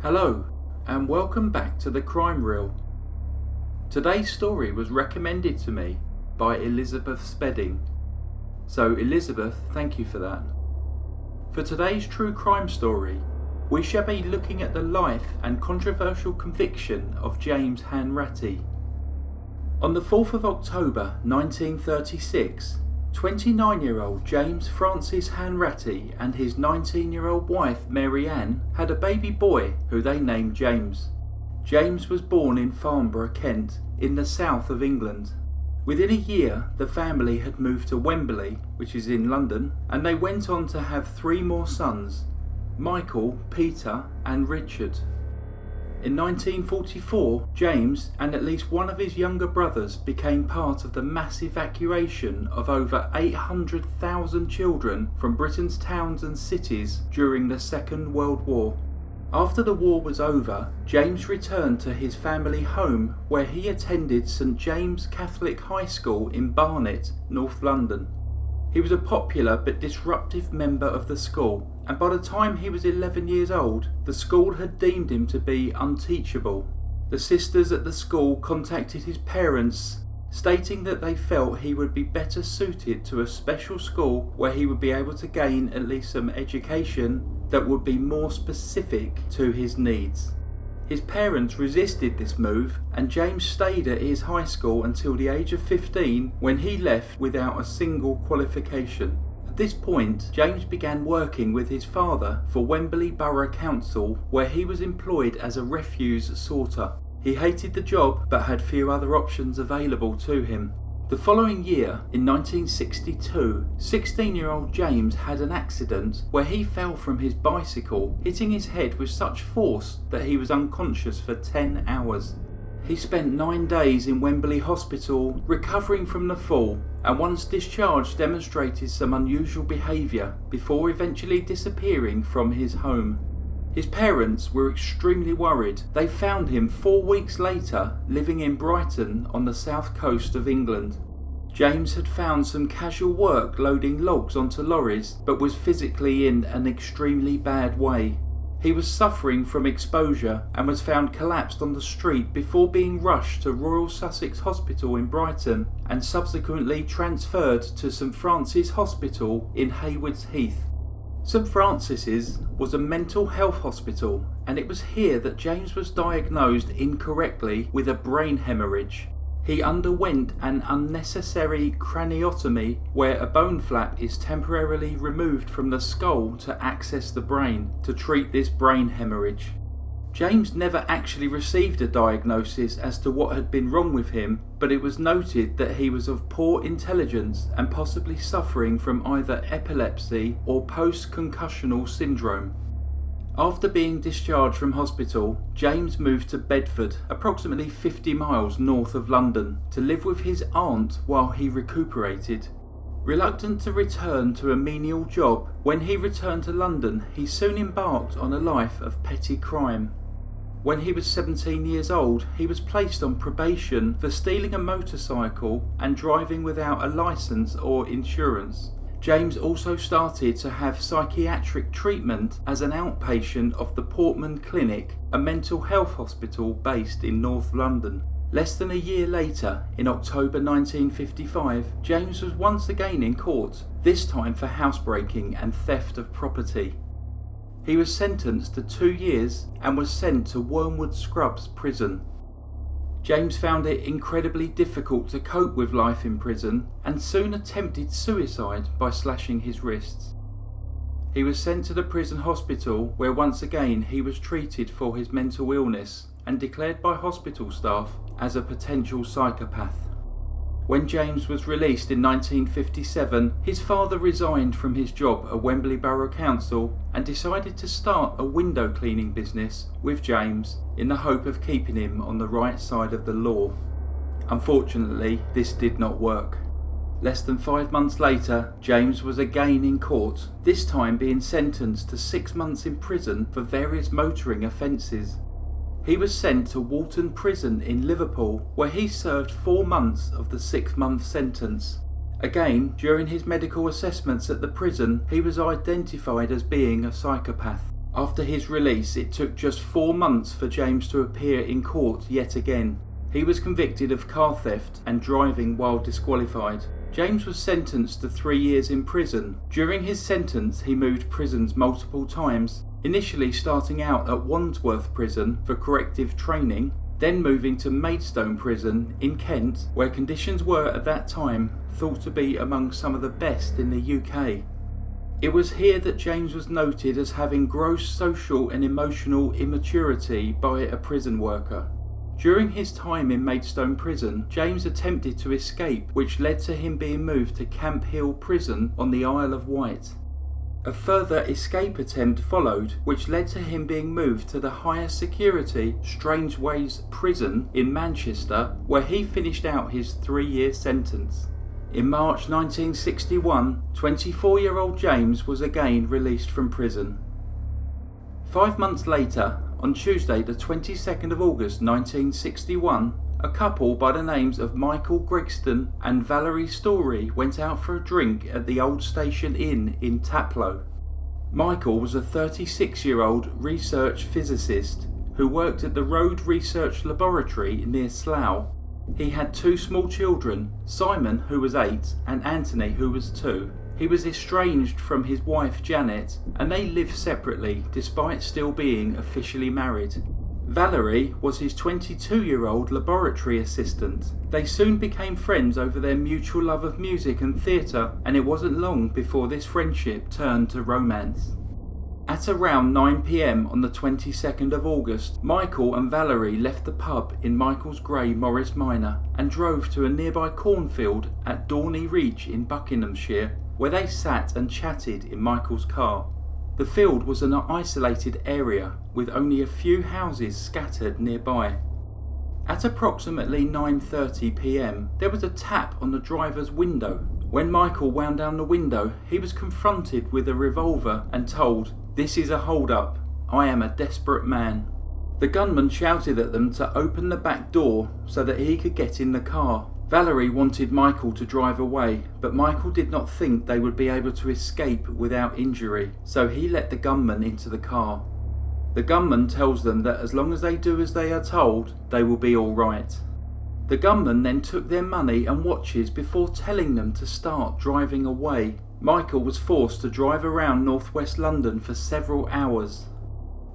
Hello, and welcome back to Thecrimereel. Today's story was recommended to me by Elizabeth Spedding. So Elizabeth, thank you for that. For today's true crime story, we shall be looking at the life and controversial conviction of James Hanratty. On the 4th of October 1936, 29-year-old James Francis Hanratty and his 19-year-old wife Mary Ann had a baby boy who they named James. James was born in Farnborough, Kent, in the south of England. Within a year, the family had moved to Wembley, which is in London, and they went on to have 3 more sons, Michael, Peter and Richard. In 1944, James and at least one of his younger brothers became part of the mass evacuation of over 800,000 children from Britain's towns and cities during the Second World War. After the war was over, James returned to his family home where he attended St James Catholic High School in Barnet, North London. He was a popular but disruptive member of the school, and by the time he was 11 years old, the school had deemed him to be unteachable. The sisters at the school contacted his parents, stating that they felt he would be better suited to a special school where he would be able to gain at least some education that would be more specific to his needs. His parents resisted this move, and James stayed at his high school until the age of 15 when he left without a single qualification. At this point, James began working with his father for Wembley Borough Council, where he was employed as a refuse sorter. He hated the job but had few other options available to him. The following year, in 1962, 16-year-old James had an accident where he fell from his bicycle, hitting his head with such force that he was unconscious for 10 hours. He spent 9 days in Wembley Hospital recovering from the fall, and once discharged demonstrated some unusual behaviour before eventually disappearing from his home. His parents were extremely worried. They found him 4 weeks later living in Brighton on the south coast of England. James had found some casual work loading logs onto lorries, but was physically in an extremely bad way. He was suffering from exposure and was found collapsed on the street before being rushed to Royal Sussex Hospital in Brighton and subsequently transferred to St Francis Hospital in Haywards Heath. St Francis's was a mental health hospital, and it was here that James was diagnosed incorrectly with a brain hemorrhage. He underwent an unnecessary craniotomy where a bone flap is temporarily removed from the skull to access the brain to treat this brain hemorrhage. James never actually received a diagnosis as to what had been wrong with him, but it was noted that he was of poor intelligence and possibly suffering from either epilepsy or post-concussional syndrome. After being discharged from hospital, James moved to Bedford, approximately 50 miles north of London, to live with his aunt while he recuperated. Reluctant to return to a menial job, when he returned to London, he soon embarked on a life of petty crime. When he was 17 years old, he was placed on probation for stealing a motorcycle and driving without a licence or insurance. James also started to have psychiatric treatment as an outpatient of the Portman Clinic, a mental health hospital based in North London. Less than a year later, in October 1955, James was once again in court, this time for housebreaking and theft of property. He was sentenced to 2 years and was sent to Wormwood Scrubs prison. James found it incredibly difficult to cope with life in prison and soon attempted suicide by slashing his wrists. He was sent to the prison hospital where once again he was treated for his mental illness and declared by hospital staff as a potential psychopath. When James was released in 1957, his father resigned from his job at Wembley Borough Council and decided to start a window cleaning business with James in the hope of keeping him on the right side of the law. Unfortunately, this did not work. Less than 5 months later, James was again in court, this time being sentenced to 6 months in prison for various motoring offences. He was sent to Walton Prison in Liverpool, where he served 4 months of the 6-month sentence. Again, during his medical assessments at the prison, he was identified as being a psychopath. After his release, it took just 4 months for James to appear in court yet again. He was convicted of car theft and driving while disqualified. James was sentenced to 3 years in prison. During his sentence, he moved prisons multiple times, initially starting out at Wandsworth Prison for corrective training, then moving to Maidstone Prison in Kent, where conditions were at that time thought to be among some of the best in the UK. It was here that James was noted as having gross social and emotional immaturity by a prison worker. During his time in Maidstone Prison, James attempted to escape, which led to him being moved to Camp Hill Prison on the Isle of Wight. A further escape attempt followed, which led to him being moved to the higher security Strangeways Prison in Manchester, where he finished out his 3-year sentence. In March 1961, 24-year-old James was again released from prison. 5 months later, on Tuesday the 22nd of August 1961, a couple by the names of Michael Gregston and Valerie Storie went out for a drink at the Old Station Inn in Taplow. Michael was a 36-year-old research physicist who worked at the Road Research Laboratory near Slough. He had 2 small children, Simon, who was 8, and Anthony, who was 2. He was estranged from his wife Janet, and they lived separately despite still being officially married. Valerie was his 22-year-old laboratory assistant. They soon became friends over their mutual love of music and theatre, and it wasn't long before this friendship turned to romance. At around 9 p.m. on the 22nd of August, Michael and Valerie left the pub in Michael's Grey Morris Minor and drove to a nearby cornfield at Dorney Reach in Buckinghamshire, where they sat and chatted in Michael's car. The field was an isolated area with only a few houses scattered nearby. At approximately 9:30 p.m, there was a tap on the driver's window. When Michael wound down the window, he was confronted with a revolver and told, "This is a hold-up. I am a desperate man." The gunman shouted at them to open the back door so that he could get in the car. Valerie wanted Michael to drive away, but Michael did not think they would be able to escape without injury, so he let the gunman into the car. The gunman tells them that as long as they do as they are told, they will be all right. The gunman then took their money and watches before telling them to start driving away. Michael was forced to drive around northwest London for several hours.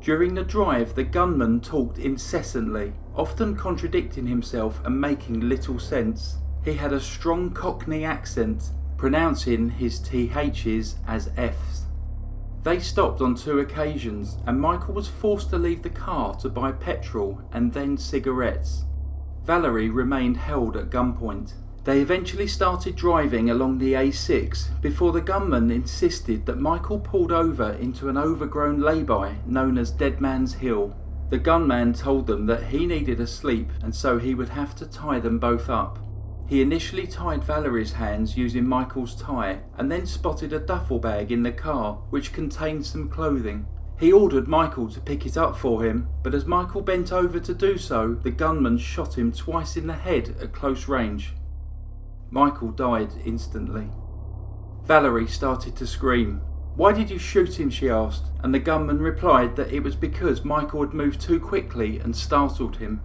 During the drive, the gunman talked incessantly, often contradicting himself and making little sense. He had a strong Cockney accent, pronouncing his THs as Fs. They stopped on 2 occasions, and Michael was forced to leave the car to buy petrol and then cigarettes. Valerie remained held at gunpoint. They eventually started driving along the A6 before the gunman insisted that Michael pulled over into an overgrown lay-by known as Dead Man's Hill. The gunman told them that he needed a sleep and so he would have to tie them both up. He initially tied Valerie's hands using Michael's tie and then spotted a duffel bag in the car which contained some clothing. He ordered Michael to pick it up for him, but as Michael bent over to do so, the gunman shot him twice in the head at close range. Michael died instantly. Valerie started to scream. "Why did you shoot him?" she asked, and the gunman replied that it was because Michael had moved too quickly and startled him.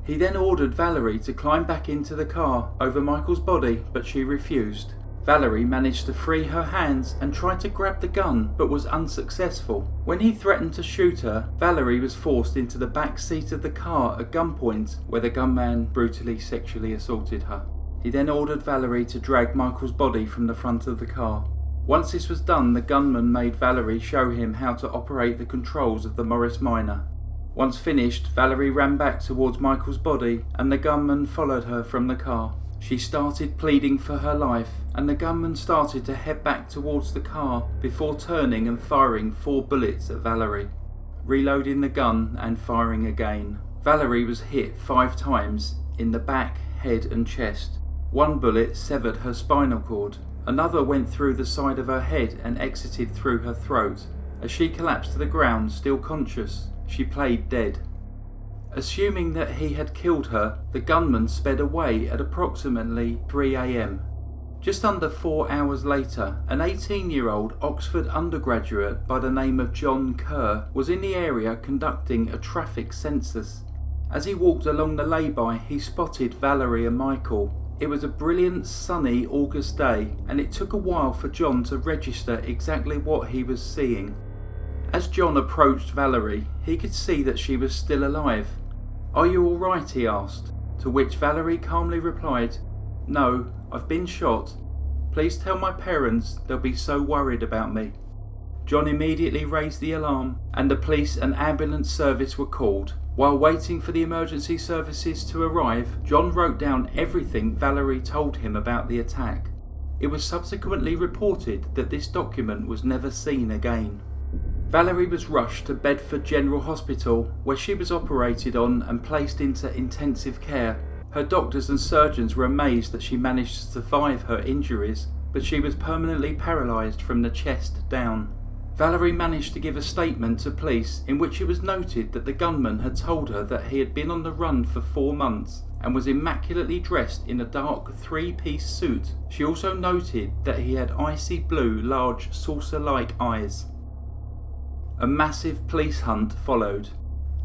He then ordered Valerie to climb back into the car over Michael's body, but she refused. Valerie managed to free her hands and tried to grab the gun, but was unsuccessful. When he threatened to shoot her, Valerie was forced into the back seat of the car at gunpoint, where the gunman brutally sexually assaulted her. He then ordered Valerie to drag Michael's body from the front of the car. Once this was done, the gunman made Valerie show him how to operate the controls of the Morris Minor. Once finished, Valerie ran back towards Michael's body and the gunman followed her from the car. She started pleading for her life and the gunman started to head back towards the car before turning and firing 4 bullets at Valerie, reloading the gun and firing again. Valerie was hit 5 times in the back, head and chest. 1 bullet severed her spinal cord. Another went through the side of her head and exited through her throat. As she collapsed to the ground, still conscious, she played dead. Assuming that he had killed her, the gunman sped away at approximately 3 a.m. Just under 4 hours later, an 18-year-old Oxford undergraduate by the name of John KERR was in the area conducting a traffic census. As he walked along the lay-by, he spotted Valerie and Michael. It was a brilliant, sunny August day, and it took a while for John to register exactly what he was seeing. As John approached Valerie, he could see that she was still alive. "Are you all right?" he asked, to which Valerie calmly replied, "No, I've been shot. Please tell my parents, they'll be so worried about me." John immediately raised the alarm, and the police and ambulance service were called. While waiting for the emergency services to arrive, John wrote down everything Valerie told him about the attack. It was subsequently reported that this document was never seen again. Valerie was rushed to Bedford General Hospital, where she was operated on and placed into intensive care. Her doctors and surgeons were amazed that she managed to survive her injuries, but she was permanently paralysed from the chest down. Valerie managed to give a statement to police in which it was noted that the gunman had told her that he had been on the run for 4 months and was immaculately dressed in a dark 3-piece suit. She also noted that he had icy blue, large, saucer-like eyes. A massive police hunt followed.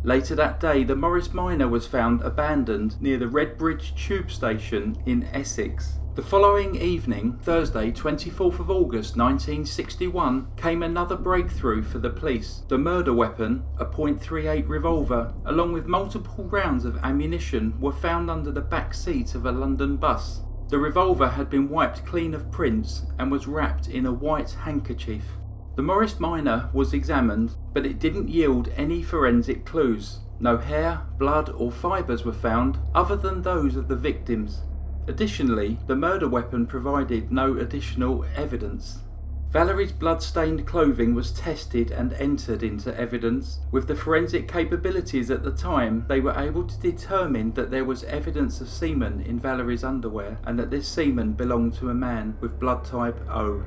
Later that day, the Morris Minor was found abandoned near the Redbridge tube station in Essex. The following evening, Thursday 24th of August 1961, came another breakthrough for the police. The murder weapon, a .38 revolver, along with multiple rounds of ammunition, were found under the back seat of a London bus. The revolver had been wiped clean of prints and was wrapped in a white handkerchief. The Morris Minor was examined, but it didn't yield any forensic clues. No hair, blood or fibres were found, other than those of the victims. Additionally, the murder weapon provided no additional evidence. Valerie's blood-stained clothing was tested and entered into evidence. With the forensic capabilities at the time, they were able to determine that there was evidence of semen in Valerie's underwear and that this semen belonged to a man with blood type O.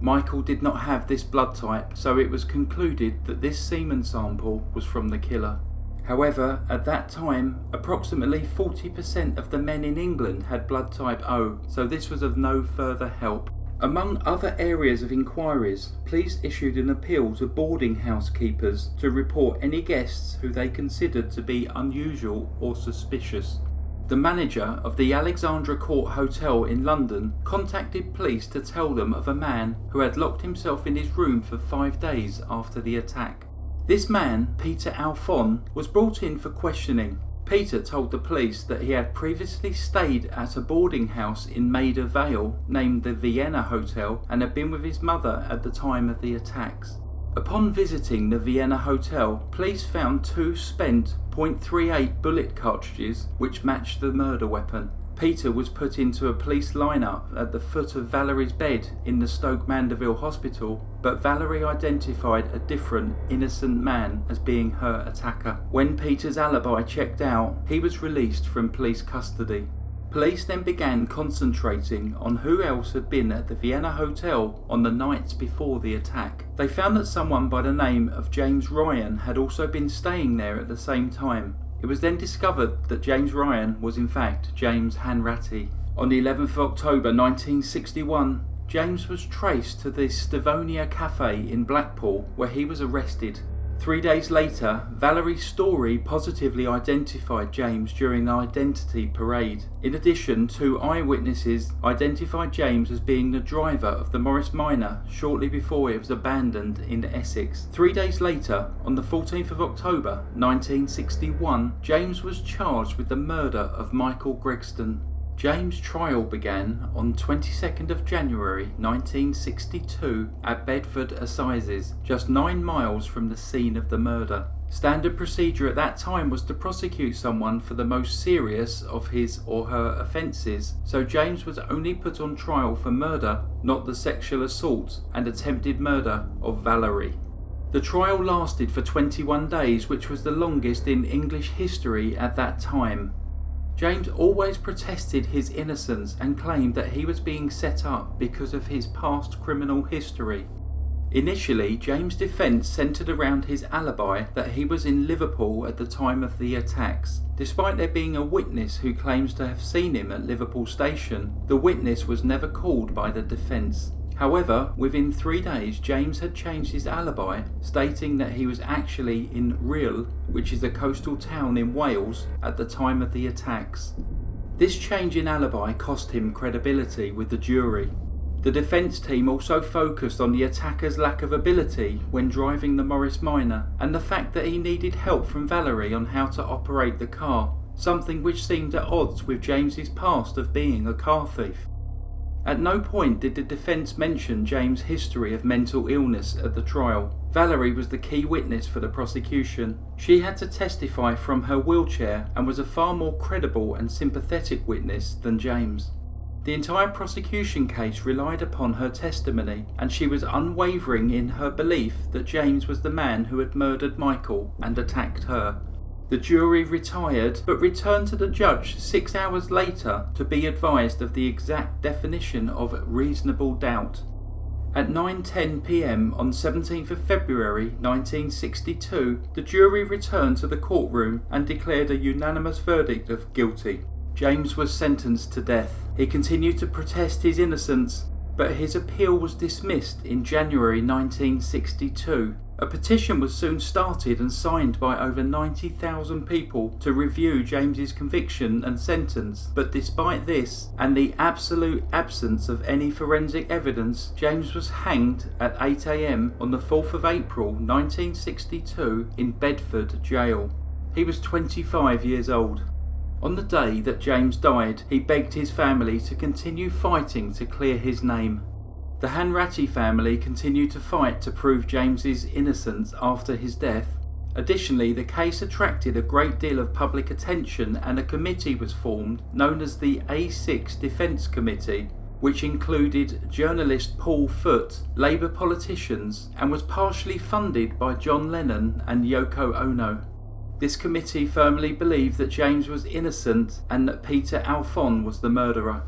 Michael did not have this blood type, so it was concluded that this semen sample was from the killer. However, at that time, approximately 40% of the men in England had blood type O, so this was of no further help. Among other areas of inquiries, police issued an appeal to boarding house keepers to report any guests who they considered to be unusual or suspicious. The manager of the Alexandra Court Hotel in London contacted police to tell them of a man who had locked himself in his room for 5 days after the attack. This man, Peter Alphon, was brought in for questioning. Peter told the police that he had previously stayed at a boarding house in Maida Vale named the Vienna Hotel and had been with his mother at the time of the attacks. Upon visiting the Vienna Hotel, police found 2 spent .38 bullet cartridges which matched the murder weapon. Peter was put into a police lineup at the foot of Valerie's bed in the Stoke Mandeville Hospital, but Valerie identified a different, innocent man as being her attacker. When Peter's alibi checked out, he was released from police custody. Police then began concentrating on who else had been at the Vienna Hotel on the nights before the attack. They found that someone by the name of James Ryan had also been staying there at the same time. It was then discovered that James Ryan was in fact James Hanratty. On the 11th of October 1961, James was traced to the Stavonia Cafe in Blackpool, where he was arrested. 3 days later, Valerie's story positively identified James during the identity parade. In addition, 2 eyewitnesses identified James as being the driver of the Morris Minor shortly before it was abandoned in Essex. 3 days later, on the 14th of October 1961, James was charged with the murder of Michael Gregston. James' trial began on 22nd of January 1962 at Bedford Assizes, just 9 miles from the scene of the murder. Standard procedure at that time was to prosecute someone for the most serious of his or her offences, so James was only put on trial for murder, not the sexual assault and attempted murder of Valerie. The trial lasted for 21 days, which was the longest in English history at that time. James always protested his innocence and claimed that he was being set up because of his past criminal history. Initially, James' defence centred around his alibi that he was in Liverpool at the time of the attacks. Despite there being a witness who claims to have seen him at Liverpool Station, the witness was never called by the defence. However, within 3 days, James had changed his alibi, stating that he was actually in Rhyl, which is a coastal town in Wales, at the time of the attacks. This change in alibi cost him credibility with the jury. The defence team also focused on the attacker's lack of ability when driving the Morris Minor, and the fact that he needed help from Valerie on how to operate the car, something which seemed at odds with James's past of being a car thief. At no point did the defence mention James' history of mental illness at the trial. Valerie was the key witness for the prosecution. She had to testify from her wheelchair and was a far more credible and sympathetic witness than James. The entire prosecution case relied upon her testimony, and she was unwavering in her belief that James was the man who had murdered Michael and attacked her. The jury retired, but returned to the judge 6 hours later to be advised of the exact definition of reasonable doubt. At 9:10 p.m. on 17th of February 1962, the jury returned to the courtroom and declared a unanimous verdict of guilty. James was sentenced to death. He continued to protest his innocence, but his appeal was dismissed in January 1962. A petition was soon started and signed by over 90,000 people to review James's conviction and sentence, but despite this and the absolute absence of any forensic evidence, James was hanged at 8 a.m. on the 4th of April 1962 in Bedford Jail. He was 25 years old. On the day that James died, he begged his family to continue fighting to clear his name. The Hanratty family continued to fight to prove James's innocence after his death. Additionally, the case attracted a great deal of public attention, and a committee was formed known as the A6 Defence Committee, which included journalist Paul Foote, Labour politicians, and was partially funded by John Lennon and Yoko Ono. This committee firmly believed that James was innocent and that Peter Alphon was the murderer.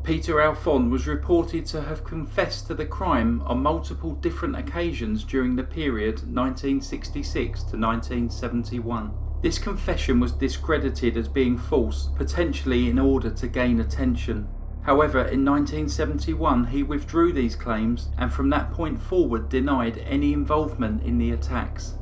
Peter Alphon was reported to have confessed to the crime on multiple different occasions during the period 1966 to 1971. This confession was discredited as being false, potentially in order to gain attention. However, in 1971 he withdrew these claims and from that point forward denied any involvement in the attacks.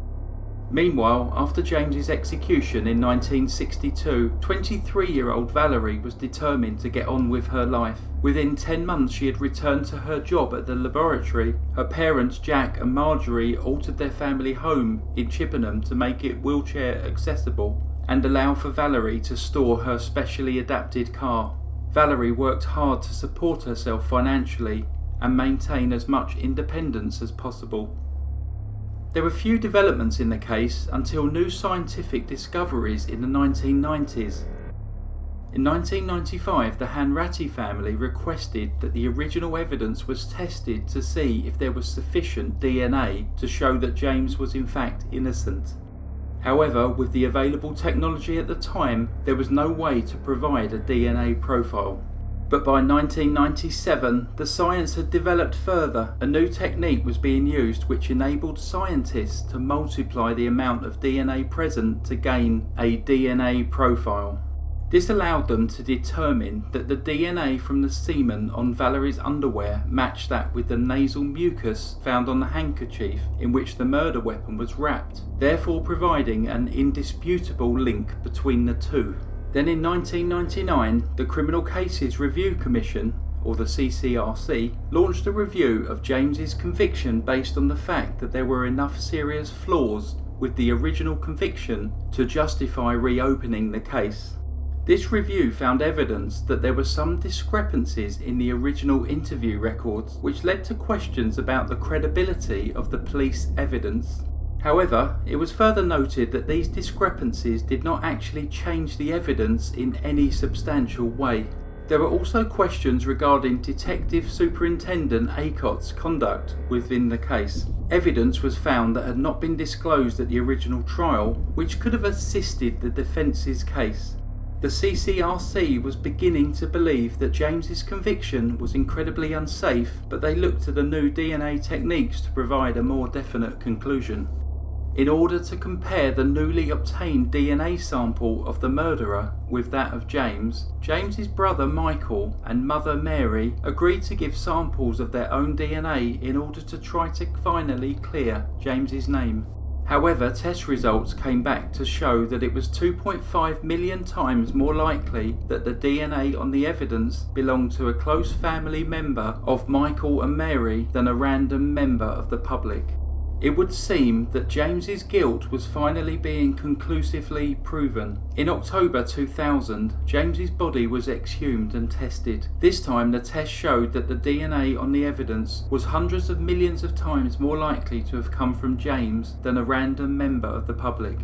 Meanwhile, after James's execution in 1962, 23-year-old Valerie was determined to get on with her life. Within 10 months she had returned to her job at the laboratory. Her parents, Jack and Marjorie, altered their family home in Chippenham to make it wheelchair accessible and allow for Valerie to store her specially adapted car. Valerie worked hard to support herself financially and maintain as much independence as possible. There were few developments in the case until new scientific discoveries in the 1990s. In 1995, the Hanratty family requested that the original evidence was tested to see if there was sufficient DNA to show that James was in fact innocent. However, with the available technology at the time, there was no way to provide a DNA profile. But by 1997, the science had developed further. A new technique was being used which enabled scientists to multiply the amount of DNA present to gain a DNA profile. This allowed them to determine that the DNA from the semen on Valerie's underwear matched that with the nasal mucus found on the handkerchief in which the murder weapon was wrapped, therefore providing an indisputable link between the two. Then in 1999, the Criminal Cases Review Commission, or the CCRC, launched a review of James's conviction based on the fact that there were enough serious flaws with the original conviction to justify reopening the case. This review found evidence that there were some discrepancies in the original interview records, which led to questions about the credibility of the police evidence. However, it was further noted that these discrepancies did not actually change the evidence in any substantial way. There were also questions regarding Detective Superintendent Aycott's conduct within the case. Evidence was found that had not been disclosed at the original trial, which could have assisted the defence's case. The CCRC was beginning to believe that James's conviction was incredibly unsafe, but they looked at the new DNA techniques to provide a more definite conclusion. In order to compare the newly obtained DNA sample of the murderer with that of James's brother Michael and mother Mary agreed to give samples of their own DNA in order to try to finally clear James's name. However, test results came back to show that it was 2.5 million times more likely that the DNA on the evidence belonged to a close family member of Michael and Mary than a random member of the public. It would seem that James's guilt was finally being conclusively proven. In October 2000, James's body was exhumed and tested. This time the test showed that the DNA on the evidence was hundreds of millions of times more likely to have come from James than a random member of the public.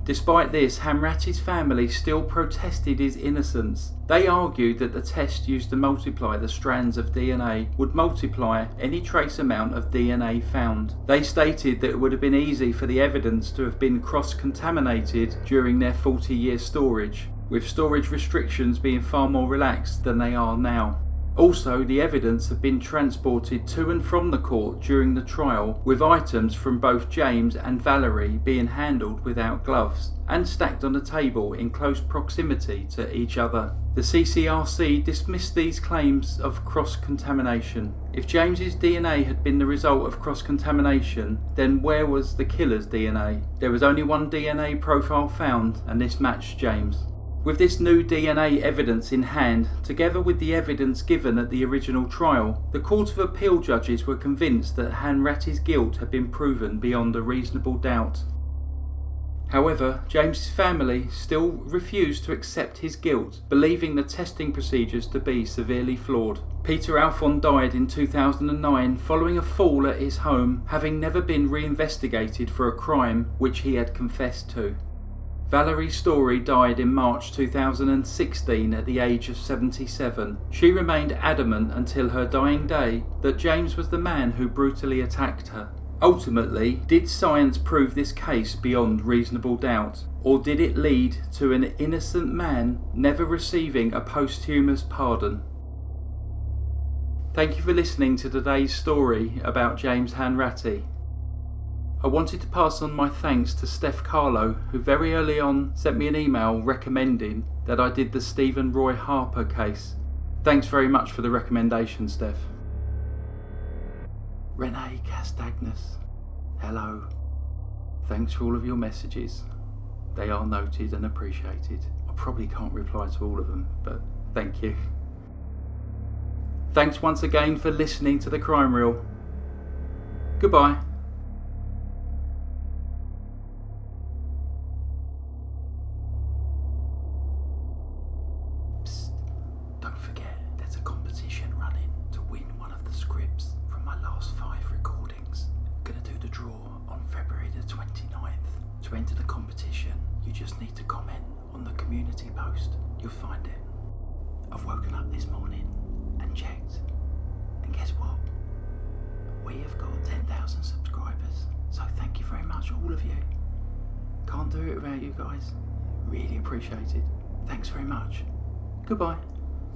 Despite this, Hanratty's family still protested his innocence. They argued that the test used to multiply the strands of DNA would multiply any trace amount of DNA found. They stated that it would have been easy for the evidence to have been cross-contaminated during their 40-year storage, with storage restrictions being far more relaxed than they are now. Also, the evidence had been transported to and from the court during the trial, with items from both James and Valerie being handled without gloves and stacked on a table in close proximity to each other. The CCRC dismissed these claims of cross-contamination. If James's DNA had been the result of cross-contamination, then where was the killer's DNA? There was only one DNA profile found, and this matched James. With this new DNA evidence in hand, together with the evidence given at the original trial, the Court of Appeal judges were convinced that Hanratty's guilt had been proven beyond a reasonable doubt. However, James's family still refused to accept his guilt, believing the testing procedures to be severely flawed. Peter Alfon died in 2009 following a fall at his home, having never been reinvestigated for a crime which he had confessed to. Valerie Storie died in March 2016 at the age of 77. She remained adamant until her dying day that James was the man who brutally attacked her. Ultimately, did science prove this case beyond reasonable doubt, or did it lead to an innocent man never receiving a posthumous pardon? Thank you for listening to today's story about James Hanratty. I wanted to pass on my thanks to Steph Carlo, who very early on sent me an email recommending that I did the Stephen Roy Harper case. Thanks very much for the recommendation, Steph. Renee Castagnas, hello. Thanks for all of your messages. They are noted and appreciated. I probably can't reply to all of them, but thank you. Thanks once again for listening to the Crime Reel. Goodbye. Don't forget, there's a competition running to win one of the scripts from my last 5 recordings. Gonna do the draw on February the 29th. To enter the competition, you just need to comment on the community post. You'll find it. I've woken up this morning and checked, and guess what? We have got 10,000 subscribers, so thank you very much, all of you. Can't do it without you guys. Really appreciate it. Thanks very much. Goodbye.